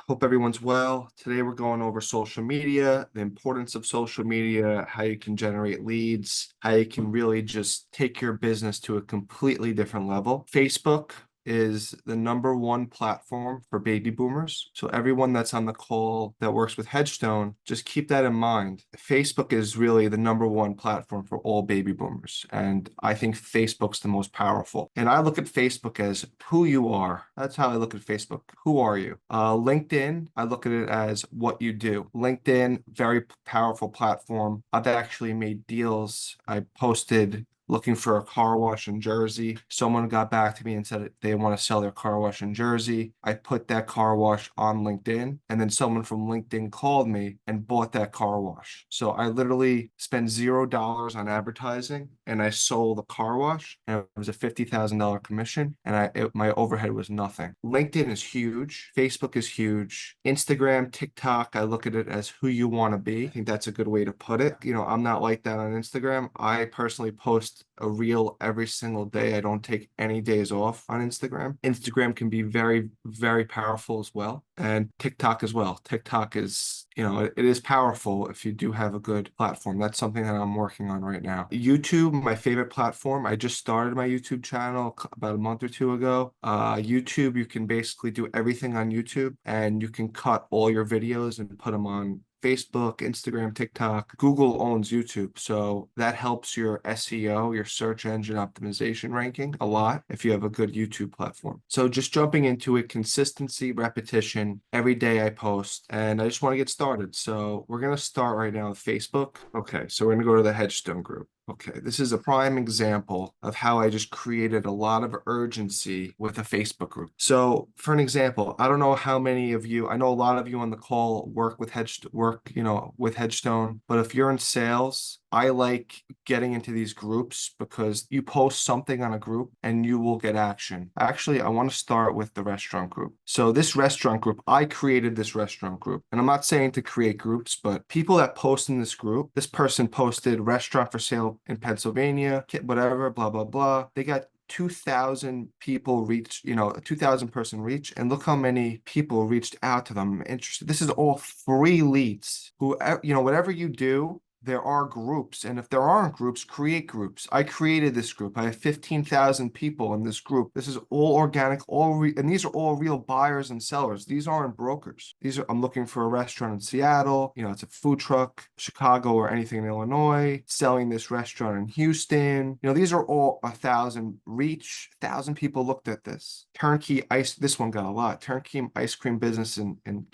Hope everyone's well. Today we're going over social media, the importance of social media, how you can generate leads, how you can really just take your business to a completely different level. Facebook is the #1 platform for baby boomers. So everyone that's on the call that works with Headstone, just keep that in mind. Facebook is really the #1 platform for all baby boomers. And I think Facebook's the most powerful. And I look at Facebook as who you are. That's how I look at Facebook. Who are you? LinkedIn, I look at it as what you do. LinkedIn, very powerful platform. I've actually made deals. I posted looking for a car wash in Jersey. Someone got back to me and said they want to sell their car wash in Jersey. I put that car wash on LinkedIn, and then someone from LinkedIn called me and bought that car wash. So I literally spent $0 on advertising, and I sold the car wash, and it was a $50,000 commission, and my overhead was nothing. LinkedIn is huge. Facebook is huge. Instagram, TikTok, I look at it as who you want to be. I think that's a good way to put it. I'm not like that on Instagram. I personally post a reel every single day. I don't take any days off on Instagram. Instagram can be very, very powerful as well. And TikTok as well. TikTok is, it is powerful if you do have a good platform. That's something that I'm working on right now. YouTube, my favorite platform. I just started my YouTube channel about a month or two ago. YouTube, you can basically do everything on YouTube, and you can cut all your videos and put them on Facebook, Instagram, TikTok. Google owns YouTube, so that helps your SEO, your search engine optimization ranking a lot if you have a good YouTube platform. So just jumping into it, consistency, repetition. Every day I post, and I just want to get started. So we're going to start right now with Facebook. Okay, so we're going to go to the Headstone group. Okay, this is a prime example of how I just created a lot of urgency with a Facebook group. So for an example, I don't know how many of you, I know a lot of you on the call work with Headstone, but if you're in sales, I like getting into these groups because you post something on a group and you will get action. Actually, I want to start with the restaurant group. So this restaurant group, I created this restaurant group. And I'm not saying to create groups, but people that post in this group, this person posted restaurant for sale in Pennsylvania, whatever, blah, blah, blah. They got 2,000 people reach, a 2,000 person reach, and look how many people reached out to them interested. This is all free leads. Whatever you do, there are groups, and if there aren't groups, create groups. I created this group. I have 15,000 people in this group. This is all organic, and these are all real buyers and sellers. These aren't brokers. I'm looking for a restaurant in Seattle. It's a food truck, Chicago, or anything in Illinois. Selling this restaurant in Houston. These are all 1,000 reach. 1,000 people looked at this. Turnkey ice. This one got a lot. Turnkey ice cream business in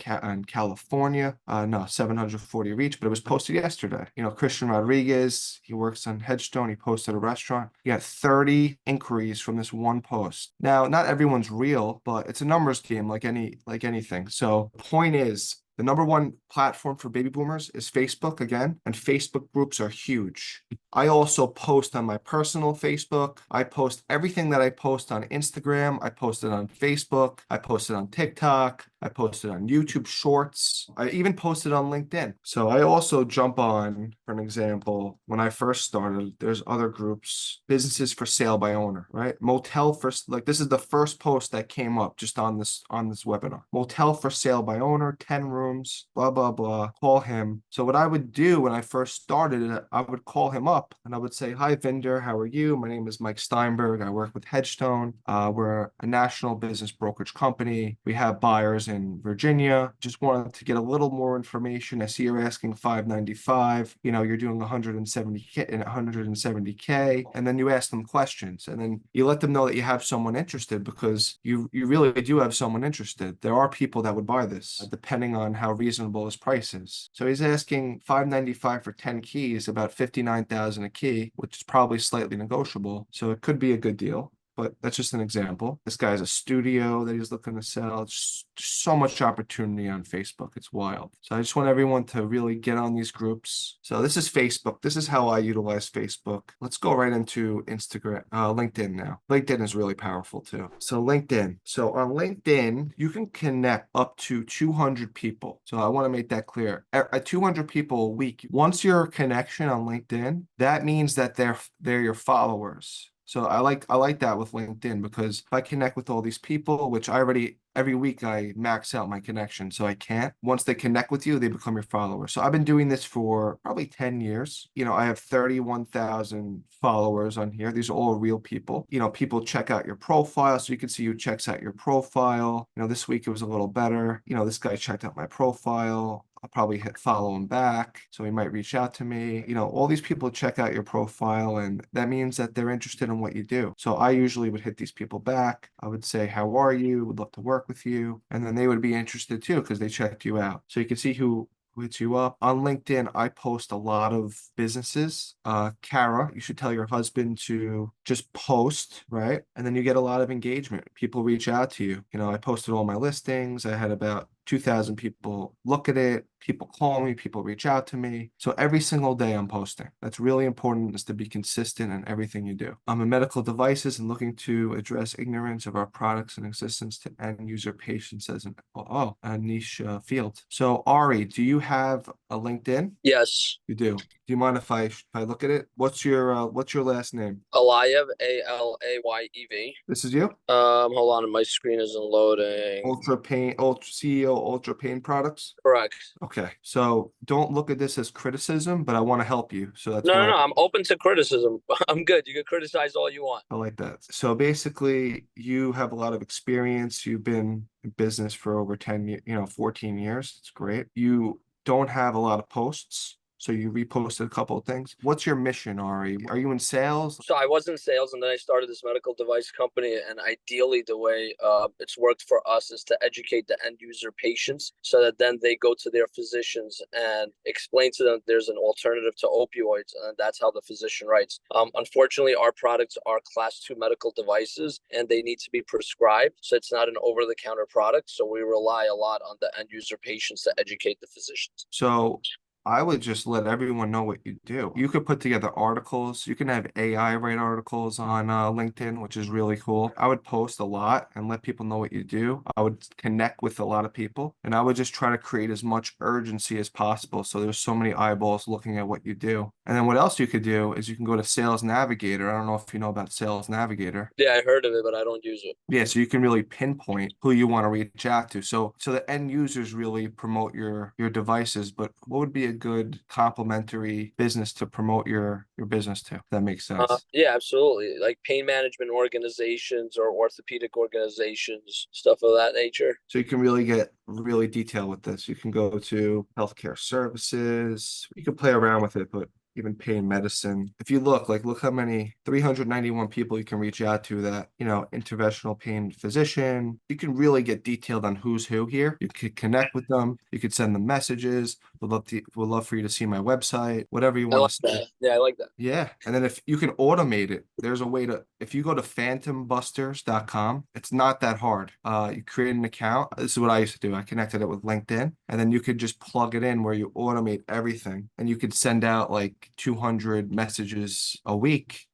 California. No, 740 reach, but it was posted yesterday. Christian Rodriguez, he works on Headstone. He posted a restaurant. He got 30 inquiries from this one post. Now, not everyone's real, but it's a numbers game like anything. So the point is, the #1 platform for baby boomers is Facebook again, and Facebook groups are huge. I also post on my personal Facebook. I post everything that I post on Instagram. I post it on Facebook. I post it on TikTok. I posted on YouTube Shorts. I even posted on LinkedIn. So I also jump on, for an example, when I first started, there's other groups, businesses for sale by owner, right? Motel for, this is the first post that came up just on this webinar. Motel for sale by owner, 10 rooms, blah, blah, blah. Call him. So what I would do when I first started, I would call him up and I would say, "Hi, vendor, how are you? My name is Mike Steinberg. I work with Headstone. We're a national business brokerage company. We have buyers in Virginia. Just wanted to get a little more information. I see you're asking $595. You're doing 170K and 170K." And then you ask them questions, and then you let them know that you have someone interested, because you really do have someone interested. There are people that would buy this, depending on how reasonable his price is. So he's asking $595 for 10 keys, about $59,000 a key, which is probably slightly negotiable. So it could be a good deal. But that's just an example. This guy has a studio that he's looking to sell. It's so much opportunity on Facebook. It's wild. So I just want everyone to really get on these groups. So this is Facebook. This is how I utilize Facebook. Let's go right into LinkedIn now. LinkedIn is really powerful too. So LinkedIn. So on LinkedIn, you can connect up to 200 people. So I want to make that clear. At 200 people a week. Once you're a connection on LinkedIn, that means that they're your followers. So I like that with LinkedIn because if I connect with all these people, which I already every week I max out my connection, so I can't. Once they connect with you, they become your followers. So I've been doing this for probably 10 years. I have 31,000 followers on here. These are all real people. People check out your profile, so you can see who checks out your profile. This week it was a little better. This guy checked out my profile. I'll probably hit follow him back. So he might reach out to me. All these people check out your profile, and that means that they're interested in what you do. So I usually would hit these people back. I would say, how are you? Would love to work with you. And then they would be interested too because they checked you out. So you can see who hits you up. On LinkedIn, I post a lot of businesses. Kara, you should tell your husband to just post, right? And then you get a lot of engagement. People reach out to you. I posted all my listings. I had about 2,000 people look at it. People call me, people reach out to me. So every single day I'm posting. That's really important, is to be consistent in everything you do. I'm in medical devices and looking to address ignorance of our products and existence to end user patients as a niche field. So Ari, do you have a LinkedIn? Yes. You do. Do you mind if I look at it? What's your last name? Alayev, Alayev. This is you? Hold on, my screen isn't loading. Ultra CEO, Ultra Pain Products. Correct. Okay, so don't look at this as criticism, but I want to help you. So that's No, no, why no. I'm open to criticism. I'm good. You can criticize all you want. I like that. So basically, you have a lot of experience. You've been in business for over 10 years, 14 years. It's great. You don't have a lot of posts, so you reposted a couple of things. What's your mission, Ari? Are you in sales? So I was in sales, and then I started this medical device company. And ideally, the way it's worked for us is to educate the end user patients, so that then they go to their physicians and explain to them there's an alternative to opioids, and that's how the physician writes. Unfortunately, our products are class 2 medical devices, and they need to be prescribed, so it's not an over the counter product. So we rely a lot on the end user patients to educate the physicians. So I would just let everyone know what you do. You could put together articles. You can have AI write articles on LinkedIn, which is really cool. I would post a lot and let people know what you do. I would connect with a lot of people, and I would just try to create as much urgency as possible. So there's so many eyeballs looking at what you do. And then what else you could do is you can go to Sales Navigator. I don't know if you know about Sales Navigator. Yeah, I heard of it, but I don't use it. Yeah, so you can really pinpoint who you want to reach out to. So the end users really promote your devices, but what would be a good complementary business to promote your business to? If that makes sense. Yeah, absolutely. Like pain management organizations or orthopedic organizations, stuff of that nature. So you can really get really detailed with this. You can go to healthcare services. You can play around with it, but even pain medicine. If you look how many 391 people you can reach out to that, interventional pain physician. You can really get detailed on who's who here. You could connect with them. You could send them messages. Would love for you to see my website, whatever you I want like to say. that. Yeah, I like that. Yeah. And then if you can automate it, there's a way if you go to phantombusters.com, it's not that hard. You create an account. This is what I used to do. I connected it with LinkedIn, and then you could just plug it in where you automate everything, and you could send out like 200 messages a week,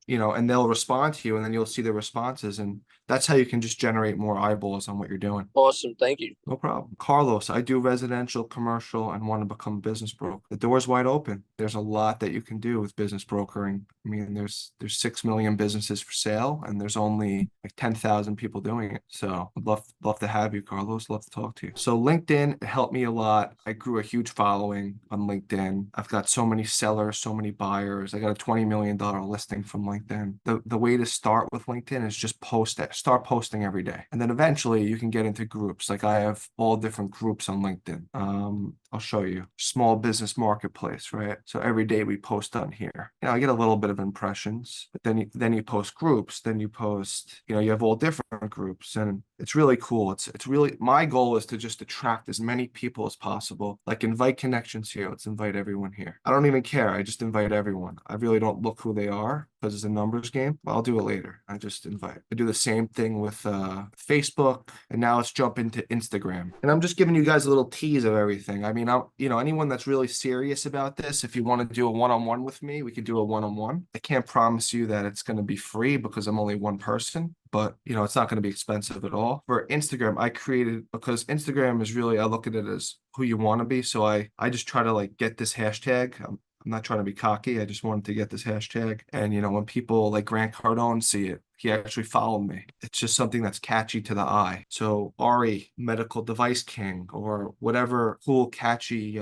and they'll respond to you, and then you'll see the responses. And that's how you can just generate more eyeballs on what you're doing. Awesome. Thank you. No problem. Carlos, I do residential, commercial, and want to become a business broker. The door's wide open. There's a lot that you can do with business brokering. I mean, there's 6 million businesses for sale, and there's only like 10,000 people doing it. So I'd love to have you, Carlos. Love to talk to you. So LinkedIn helped me a lot. I grew a huge following on LinkedIn. I've got so many sellers, so many buyers. I got a $20 million listing from LinkedIn. The way to start with LinkedIn is just start posting every day. And then eventually you can get into groups. Like I have all different groups on LinkedIn. I'll show you. Small business marketplace, right? So every day we post on here. I get a little bit of impressions, but then you post groups, then you post, you have all different groups, and it's really cool. It's really, my goal is to just attract as many people as possible. Like invite connections here. Let's invite everyone here. I don't even care. I just invite everyone. I really don't look who they are because it's a numbers game. Well, I'll do it later. I just invite. I do the same thing with Facebook, and now let's jump into Instagram. And I'm just giving you guys a little tease of everything. I mean, anyone that's really serious about this, if you want to do a one-on-one with me, we could do a one-on-one. I can't promise you that it's going to be free because I'm only one person, but it's not going to be expensive at all. For Instagram, I created, because Instagram is really, I look at it as who you want to be. So I just try to like get this hashtag. I'm I'm not trying to be cocky. I just wanted to get this hashtag. And, when people like Grant Cardone see it, he actually followed me. It's just something that's catchy to the eye. So Ari, Medical Device King, or whatever cool, catchy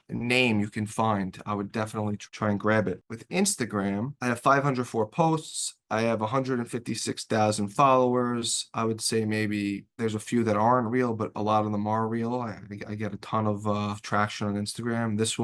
name you can find, I would definitely try and grab it. With Instagram, I have 504 posts. I have 156,000 followers. I would say maybe there's a few that aren't real, but a lot of them are real. I get a ton of traction on Instagram. This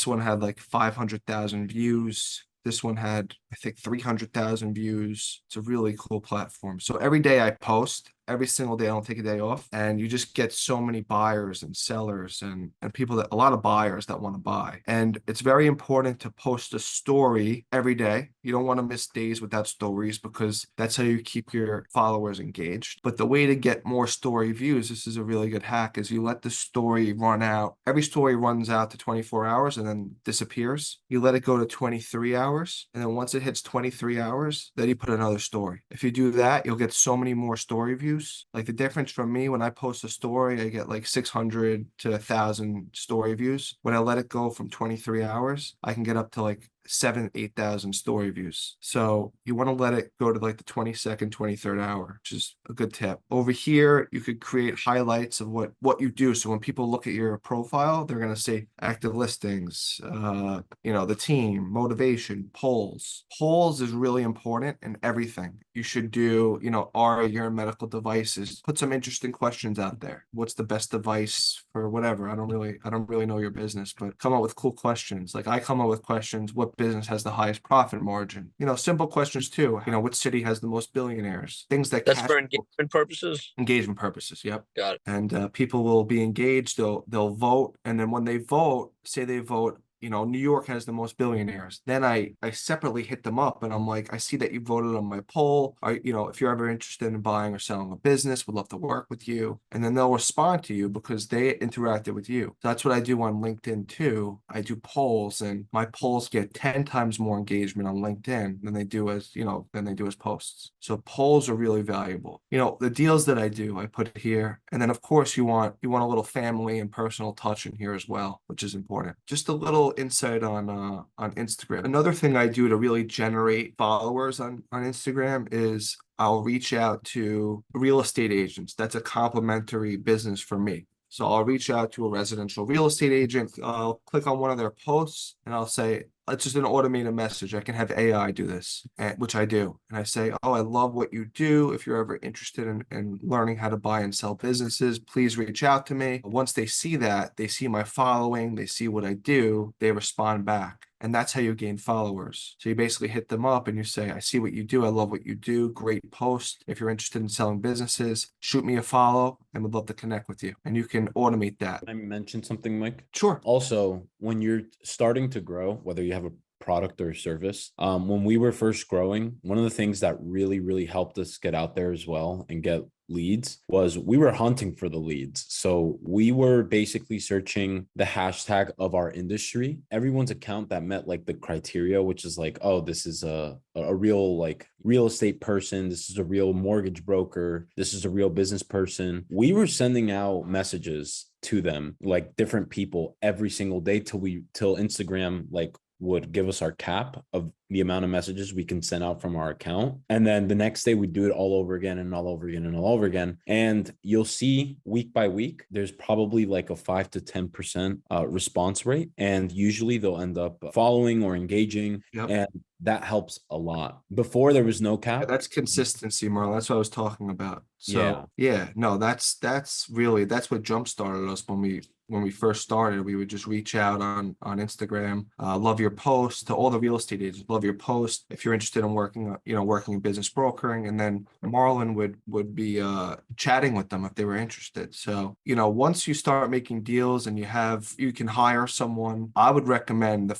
one had like 500,000 views. This one had, I think, 300,000 views. It's a really cool platform. So every day I post, every single day I don't take a day off, and you just get so many buyers and sellers and people that a lot of buyers that want to buy. And it's very important to post a story every day. You don't want to miss days without stories because that's how you keep your followers engaged. But the way to get more story views, this is a really good hack, is you let the story run out. Every story runs out to 24 hours and then disappears. You let it go to 23 hours. And then once it hits 23 hours, then you put another story. If you do that, you'll get so many more story views. Like the difference from me, when I post a story, I get like 600 to 1,000 story views. When I let it go from 23 hours, I can get up to like 8,000 story views. So you want to let it go to like the 22nd, 23rd hour, which is a good tip. Over here, you could create highlights of what you do. So when people look at your profile, they're going to say active listings, the team, motivation, polls. Polls is really important in everything. You should do, are your medical devices? Put some interesting questions out there. What's the best device for whatever? I don't really know your business, but come up with cool questions. Like I come up with questions, what business has the highest profit margin? Simple questions too. Which city has the most billionaires? Things that That's catch for engagement purposes. engagement purposes. Yep. Got it. And people will be engaged. They'll vote, and then when they vote, say they vote, New York has the most billionaires. Then I separately hit them up, and I'm like, I see that you voted on my poll. If you're ever interested in buying or selling a business, would love to work with you. And then they'll respond to you because they interacted with you. So that's what I do on LinkedIn too. I do polls, and my polls get 10 times more engagement on LinkedIn than they do as posts. So polls are really valuable. The deals that I do, I put here, and then of course you want a little family and personal touch in here as well, which is important. Just a little insight on Instagram. Another thing I do to really generate followers on Instagram is I'll reach out to real estate agents. That's a complementary business for me. So I'll reach out to a residential real estate agent. I'll click on one of their posts and I'll say, it's just an automated message. I can have AI do this, which I do. And I say, oh, I love what you do. If you're ever interested in learning how to buy and sell businesses, please reach out to me. Once they see that, they see my following, they see what I do, they respond back. And that's how you gain followers. So you basically hit them up and you say, I see what you do. I love what you do. Great post. If you're interested in selling businesses, shoot me a follow and would love to connect with you. And you can automate that. I mentioned something, Mike. Sure. Also, when you're starting to grow, whether you have a product or service, when we were first growing, one of the things that really, really helped us get out there as well and get leads was we were hunting for the leads. So we were basically searching the hashtag of our industry, everyone's account that met like the criteria, which is like, oh, this is a real like real estate person. This is a real mortgage broker. This is a real business person. We were sending out messages to them, like different people every single day till Instagram like would give us our cap of the amount of messages we can send out from our account. And then the next day we do it all over again and all over again and all over again. And you'll see week by week, there's probably like a 5 to 10% response rate. And usually they'll end up following or engaging. Yep. And that helps a lot. Before there was no cap. That's consistency, Marlon. That's what I was talking about. So no, that's what jump started us when we first started. We would just reach out on Instagram. Love your post to all the real estate agents. Love your post. If you're interested in working in business brokering, and then Marlon would be chatting with them if they were interested. So once you start making deals and you can hire someone, I would recommend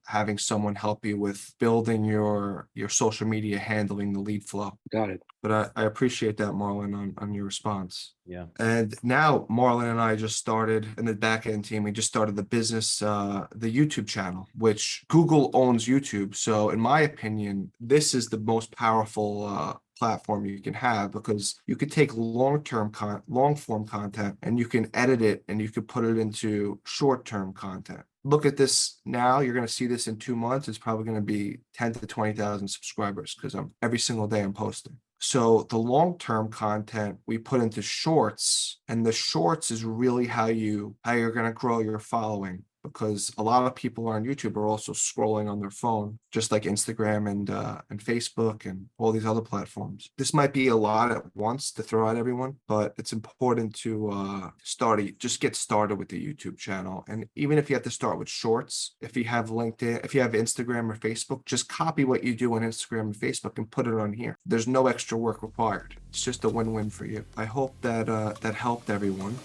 having someone help you with building your social media, handling the lead flow. Got it. But I appreciate that, Marlon, on your response. Yeah. And now Marlon and I just started in the back end team. We just started the business, the YouTube channel, which Google owns YouTube. So in my opinion, this is the most powerful platform you can have, because you could take long form content and you can edit it and you could put it into short-term content. Look at this now, you're going to see this in 2 months. It's probably going to be 10 to 20,000 subscribers, because every single day I'm posting. So the long-term content we put into shorts, and the shorts is really how you're going to grow your following, because a lot of people on YouTube are also scrolling on their phone, just like Instagram and Facebook and all these other platforms. This might be a lot at once to throw at everyone, but it's important to just get started with the YouTube channel. And even if you have to start with shorts, if you have LinkedIn, if you have Instagram or Facebook, just copy what you do on Instagram and Facebook and put it on here. There's no extra work required. It's just a win-win for you. I hope that that helped everyone.